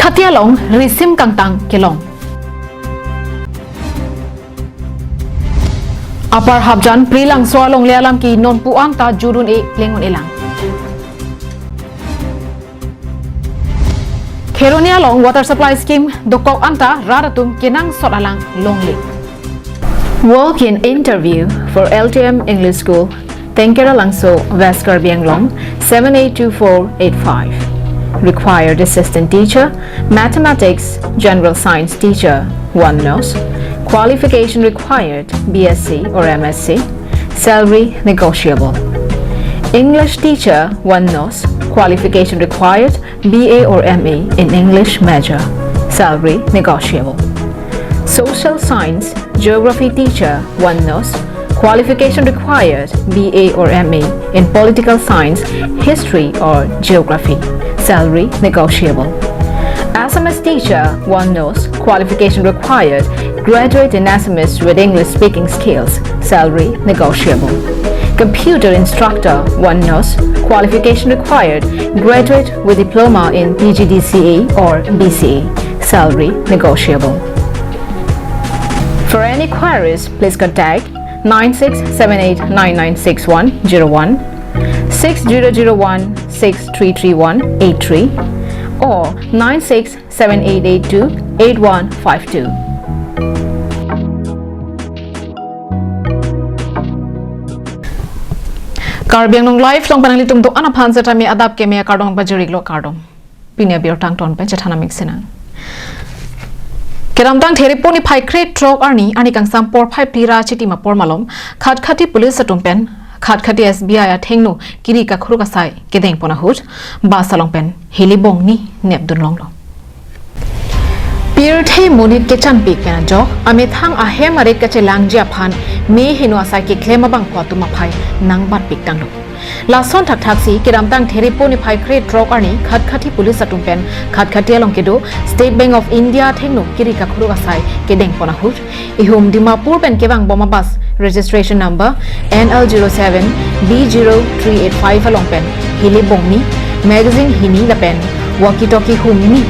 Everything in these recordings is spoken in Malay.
khatia long risim kangtang kelong apar habjan prilang swalong lealam ki non puang ta jurun e lengon elang Keronia long water supply scheme dokok anta raratum kinang sotalang longli walk-in interview for LTM English School Tengkera Langso Vaskar Bianglong 782485 required assistant teacher mathematics general science teacher 1 nurse qualification required BSc or MSc salary negotiable English teacher 1 nurse qualification required BA or MA in English major salary negotiable social science geography teacher 1 nurse qualification required BA or MA in political science history or geography salary negotiable SMS teacher 1 nurse qualification required graduate in SMS with English speaking skills salary negotiable computer instructor 1 nurse qualification required graduate with diploma in PGDCA or BCA salary negotiable for any queries please contact 9678996101 6001633183 or 9678828152 Karbiang nong live long pananglitum to anaphan sa tami adap ke me kardong bajuriglo kardom pinya birtang ton pe chathana mixena Keramtang theriponi phai crate trok arni kang sampor phai pira chiti mapor malom khatkhati police atumpen khatkhati SBI a thengnu kiri ka khuru ka sai kedeng pona hut ba salong pen hilibong ni nepdun longlo Pir the monit ke chan pik pen jo ame thang a he mare ka che langjia phan me hinu asai ke klema bang kwa tuma phai nang bat pik tang lo la son thak thak si keramtang theriponi phai crate trok arni khatkhati police atumpen khatkhati along kedo State Bank of India thengnu kiri ka khuru ka sai kedeng pona hut ihum dimapur pen kebang boma bus registration number NL07 B0385 along pen hilibong ni magazine hini la pen walkie talkie hum ni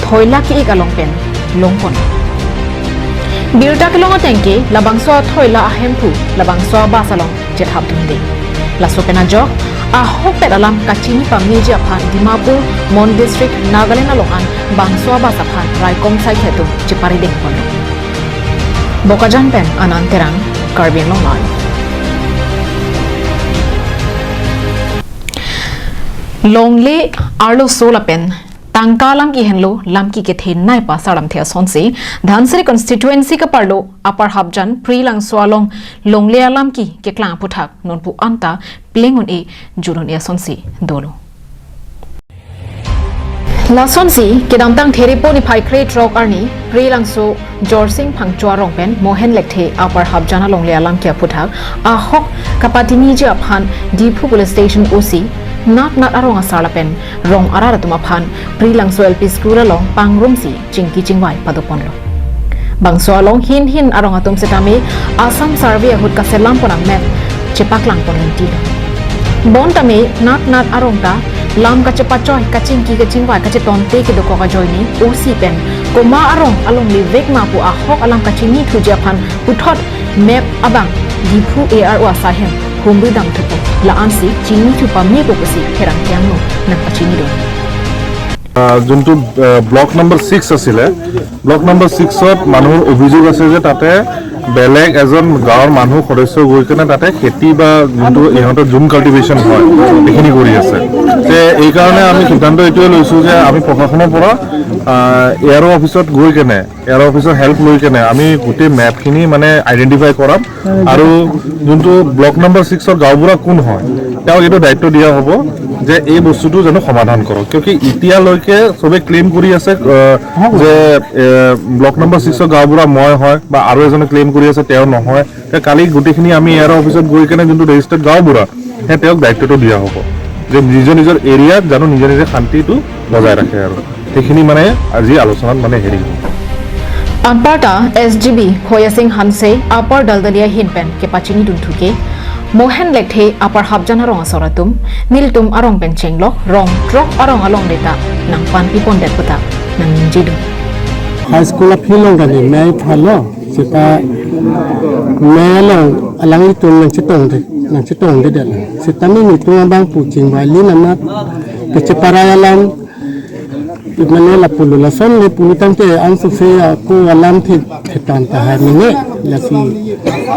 thoila ki ek along pen longkon birta kelong atengke labangso thoila ahem thu labangso ba salong jethap dinde la sopena jo a hopet alam kachini pamni je aphan dimapur mon district Nagaland alongan bangso ba saphan raikong sai khetu chipari deng pon bokajan pen ananterang Karbiang long live longle arlo sola pen tangkalang ki henlo lamki ke the nai pa saram the sonsi dhansri constituency ka parlo apar habjan prilang swalong longle lamki ke klang puthak nonpu anta plengon e juron e sonsi dolo La sonsi kedamtang theriponi phai crate rock arni prilang so jorsing phangchwa rongpen mohen lekthe apar habjana longle alam kya puthak a hok kapatini je aphan diphu police station OC not arong asala pen rong arara tuma phan prilang so LP school along pangrum si chingki chingwai padoponlo bangso along hin arong atum setame asam survey hut ka selam ponang map chepaklang ponin ti bon tame not arong ta lam ka chepa choi ka chingki ka chingwai ka che tonte ke doko ka joini OC pen koma arong along li vek ma pu a hok alam ka chini thu japan puthot map abang diphu AR wa sahem humbi dam thupo la ansi chini thu pamni ko kosi kherang kyangno na pachini do যোনটো block number 6 আছিল block number 6ত মানুহৰ অভিযোগ আছে যে তাতে বেলেগ এজন গাঁৱৰ মানুহ সদস্য গৈ কেনে তাতে খেতি বা যোনটো ইহঁতৰ জুম কাল্টিভেশ্যন হয় এইখিনি কৰি আছে তে এই কাৰণে আমি সিদ্ধান্ত এইটোৱে লৈছোঁ যে আমি প্ৰশাসনৰ পৰা এয়াৰ অফিচত গৈ কেনে এয়াৰ অফিচৰ হেল্প লৈ কেনে আমি গোটেই মেপখিনি মানে আইডেণ্টিফাই কৰাম আৰু যোনটো ব্লক নম্বৰ 6ৰ গাঁওবুঢ়া কোন হয় তেওঁক এইটো দায়িত্ব দিয়া হ'ব যে এই বস্তুটো যেন সমাধান কৰক কিয়কি এতিয়ালৈকে সবে ক্লেইম কৰি আছে যে ব্লক নম্বৰ 6ৰ গাঁওবুঢ়া মই হয় বা আৰু এজনে ক্লেইম কৰি আছে তেওঁ নহয় কালি গোটেইখিনি আমি এয়াৰ অফিচত গৈ কেনে যোনটো ৰেজিষ্টাৰ্ড গাঁওবুঢ়া তেওঁক দায়িত্বটো দিয়া হ'ব যে নিজৰ এৰিয়াত জানো নিজে শান্তিটো বজাই ৰাখে আৰু সেইখিনি মানে আজি আলোচনাত মানে হেৰি Amparta SGB Khoya Singh Hanse Apar Daldalia Hinpen ke pachini dunthuke Mohen lekthe apar habjana rong asoratum niltum arong penchenglo rong trok arong along deta nang pan pipon det puta nang jidu high school philong da ni mai phalo sita melong alang itu nang citong de de sita ni tu bang pucing wali nama keceparayalam Ibnane la pulu la son le pulu tante ansu fe aku alam thitan ta ha ni la si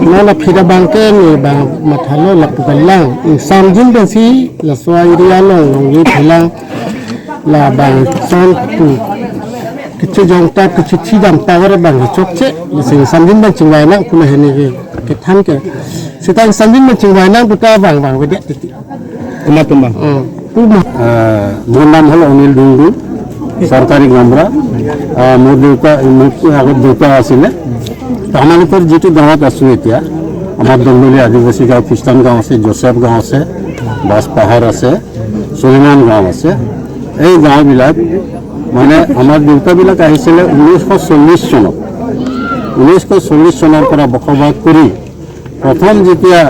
no la phida bang ke ni bang mathalo la pugalang insam jin ben si la swai ria lo ngi thilang la bang son tu kichu jong ta kichu chi dam ta war bang chok che la si sam jin ben chingwai na ku he ni ke than ke sita sam jin ben chingwai na tu ta bang we de ti tumbang মোৰ নাম হ'ল অনিল ডুংডু চৰকাৰী গামৰা মোৰ আগত দেউতা আছিলে আমালোকৰ যিটো গাঁৱত আছোঁ এতিয়া আমাৰ দমদলী আদিবাসী গাঁও খ্ৰীষ্টান গাঁও আছে জোচেফ গাঁও আছে বাছপাহাৰ আছে চলিমান গাঁও আছে এই গাঁওবিলাক মানে আমাৰ দেউতাবিলাক আহিছিলে 1940 চনত 1940 চনৰ পৰা বসবাস কৰি প্ৰথম যেতিয়া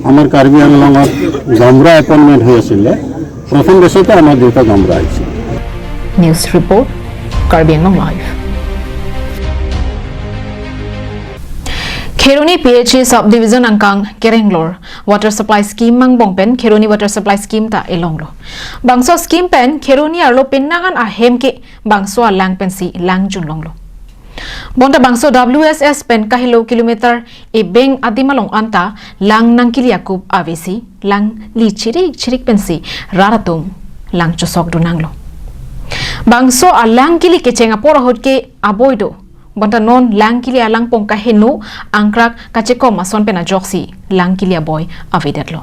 আমাৰ কাৰ্বি আংলঙত গামৰা এপইণ্টমেণ্ট হৈ আছিলে প্ৰথম বছৰতে আমাৰ দেউতা গামৰা আহিছিল News report Karbi Anglong Live Kheroni PHC subdivision angkang Kerenglor water supply scheme mang bongpen Kheroni water supply scheme ta elonglo bangso scheme pen Kheroni arlo pinnagan ahem ke bangso lang pensi lang junlonglo Bonta bangso WSS pen kahilo kilometer e beng adimalong anta lang nangkili yakub avesi lang li chirik pensi raratum lang chosok dunanglo Bangso alang kili kechenga pora hotke aboido bonta non lang kili alang pong kahenu angkrak kacheko mason pena joksi lang kili aboy avidetlo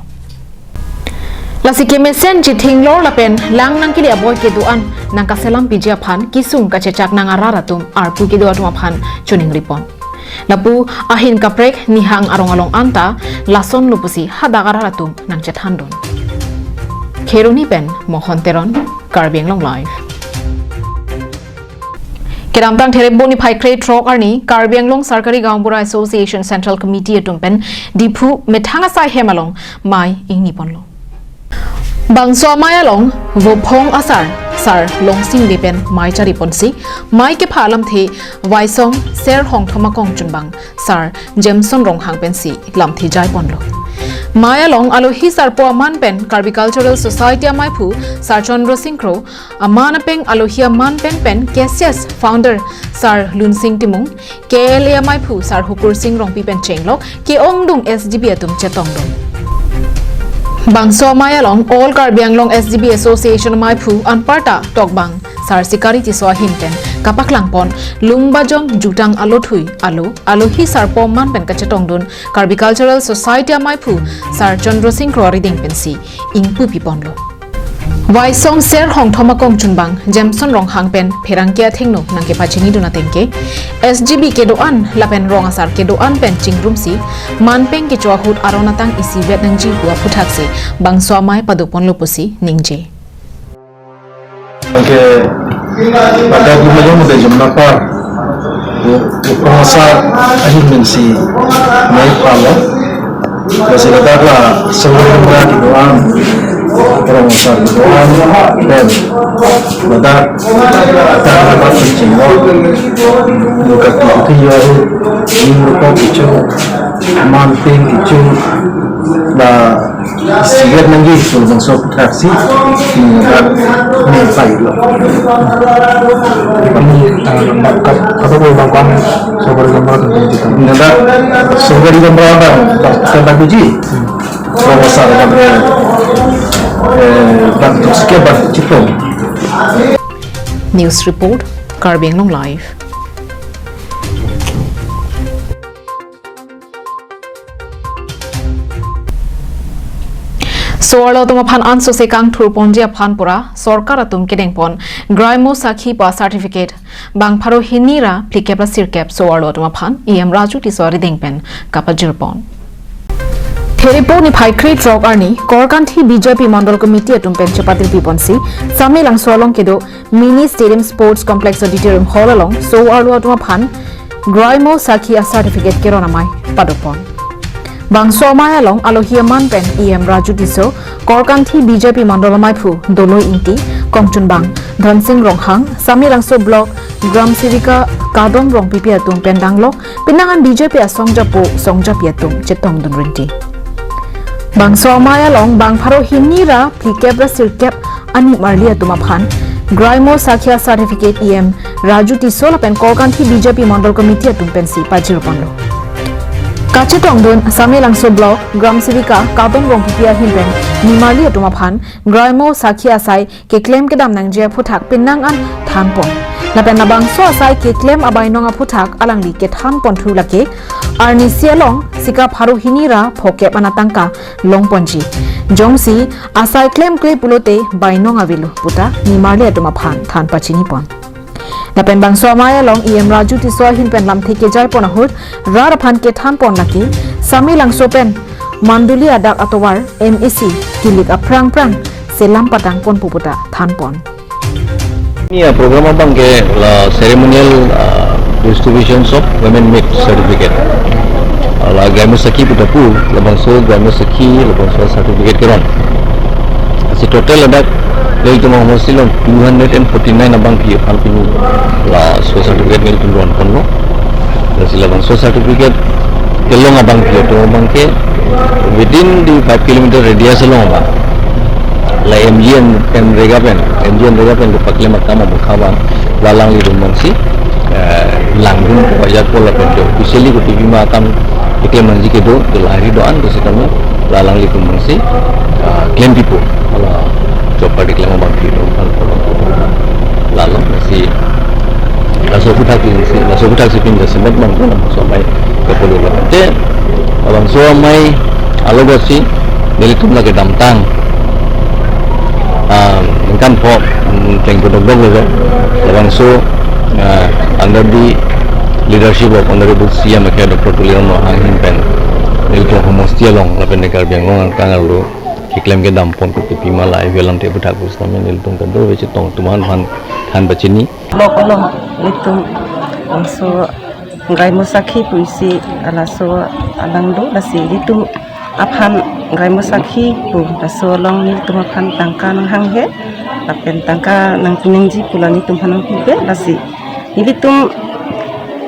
Lasi kemesen jithinglor lapen lang nang kili aboy ke duan nang kaselam pijia phan kisung kachechak nang araratum arpu ke duatuma phan chuning ripon Lapu ahin kaprek nihang arong-along anta lason lupusi hadagararatum nang chethandon Kheroni pen mohonteron Karbi Anglong Live Keramtang Thereboni Phai Crate Trok Arni Karbi Anglong Sarkari Gaumbura Association Central Committee Atumpen Dipu Methanga Sai Hemalong Mai Ingniponlo Bangso Mayalong Vopong Asar Sar Long Sing Depen Mai Chari Ponsi Mai Ke Phalam The Waisong Ser Hong Thomakong Chunbang Sar Jameson Rong Hang Pensi Lam The Jai Ponlo Mayalong Alohi Sarpo Aman Pen Karbi Cultural Society Amaipu Sar Chandra Singkro Amanapeng Alohi Aman Pen KSS Founder Sar Lun Sing Timung KAL Amaipu Sar Hukur Sing Rong Pi Pen Chenglok Ke Ongdung SDB Atum Chetongdong Bangso Mayalong All Karbi Anglong SDB Association Maipu Anparta Tokbang Sar Sikari Tiswa Hinten Kapaklangpon Lungbajong Jutang Alothui Alohi Sarpo Man Pen Kachetongdun Karbi Cultural Society Maipu Sar Chandra Singh Roriding Pensi Ingpu Piponlo Waisong Ser Hong Thomakong Chunbang Jameson Rong Hang Pen Perangkia Thengno Nangke Pachini Duna Tengke SGB Kedoan Lapen Rong Asar Kedoan Pen Chingrumsi Manpeng Ke Chwahut Aronatang Isi Vietnamji Bua Puthaksi Bangso Amai Padupon Lupusi Ningje Okay, pada bulan muda jumpa penguasa akhir mensi naik pala, masih katalah sebelumnya di doang penguasa di doang dan pada dapat berjinggo bukan dia ini mereka itu manting itu dah sihat lagi sebelum masuk taksi tinggal menpai lo. Kami kata boleh bangkang sabar gambar tentang kita. Nanti sabar gambar apa? Tentang uji. Kalau sahaja bantu sekian cipong. News report Karbi Anglong Live Soarlo tuma phan anso se kang thur ponjia phan pura sarkar atum kedeng pon graimo sakhi pa certificate bang pharo hinira plikepra sirkep soarlo tuma phan em raju ti sori dengpen kapajir pon Theripo ni phai crate rock arni korkanthi BJP mandal committee atum pen chapatir piponsi samilang solong kedo mini stadium sports complex auditorium hall along soarlo tuma phan graimo sakhi a certificate keronamai padopon Bangso Maya Long Alohiaman Pen EM Raju Diso Korkanthi BJP Mandolamai Phu Doloi Inti Kongchun Bang Dhan Singh Ronghang Sami Langso Block Gram Sivika Kadom Rong Pipi Atum Pendanglok Pinangan BJP Songjap Yatum Chetong Dunrinti Bangso Maya Long Bang Pharo Hinira Plikebra Sirkep Ani Marli Atumaphan Graimo Sakhya Certificate EM Raju Diso Lapen Korkanthi BJP Mandol Committee Atum Pensi Pajirpando Kachetongdon Sami Langso Block Gram Sivika Kadom Rong Pipia Hinben Nimali Atumaphan Graimo Sakhya Sai ke claim ke dam nangjia phuthak pinang an thanpon lapen nabang so asai ke claim abai nonga phuthak alangli ke thanpon thu lake arni sialong sika pharu hinira phoke panatangka longponji jongsi asai claim kle pulote bai nonga vilu puta Nimali Atumaphan thanpachini pon Lapen Bangso Maya Long EM Raju Diso Hinpen Lam Theke Jai Ponahut Raraphan ke thanpon laki Sami Langso Pen Manduli Adap Atowar MEC Kilik Aprang Prang Selam Patang Pon Puputa Thanpon. Ini program abang ke la ceremonial distributions of women meet certificate. La Gaimo Saki puta pu la bangso Gaimo Saki la bangso certificate keron. Asi total ada lel tu mau silon 249 abang ki alpini la so certificate nil tu ron kono. La sila bangso certificate kelong abang ki to abang ke within the 5 km radius along ba la MGN rega pen ko pakle makama mukhawa lalang li dum mangsi langun ko ajak ko la pen do usually ko TV ma kam ikle manji ke do lahari do an ko sekami lalang li dum mangsi claim pipo ala job party claim abang ki do lalang si laso kutak si pin da semet bang ko so mai ko polo la te abang so mai alogasi nilitum lagi damtang kan po tengko dog lo abang so under the leadership of Honorable CM ke Dr. Tulian Mohangin pen nilitum homostia long lapen nekar biang long kangal lo iklaim ke dampon ko pipi mala velam te budak bustame nilitum ka do weche tong tuman han bachini Lokolong itu so Gaimo Sakhi puisi alaso alangdo lasi itu aphan Gaimo Sakhi pu laso long ni tumaphan tangka nang hanghe lapen tangka nang pinengji pulani tumhanang pibe lasi ini tum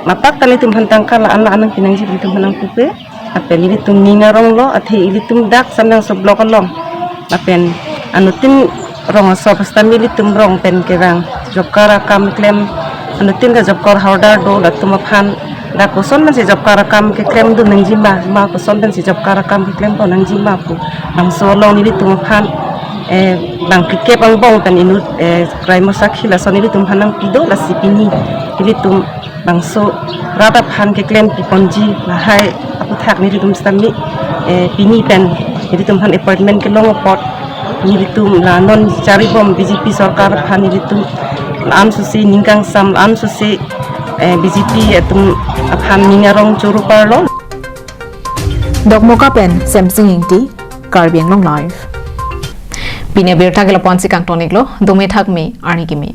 mapak tali tumhan tangka la anak pinengji tumhanang pibe lapen ini tum ningarong lo athi ini tum dak samnang soblok long lapen anutin rong so pastami tum rong pen kerang jokara kam claim anutin ga jokar hawdar do la tumaphan da koson man si jokara kam ke claim do nangjima ma koson dan si jokara kam ke claim do nangjima pu nang so long ni tumaphan bang kike bang bong tan inu Gaimo Sakhi la sonili tum hanang pido la sipini ini tum bang so rada phan ke claim pi ponji la hai apu thak ni tum stami pini pen ini tum han appointment ke long pot ni tum la non cari bom BJP sarkar phan ni tum am susi ningkang sam am susi BJP tum aphan ningarong churu parlo Dogmoka Pen Samsung Inti Karbiang Long Live Bine Abirta ke lapon si kang tonik lo dome thak me arni kimi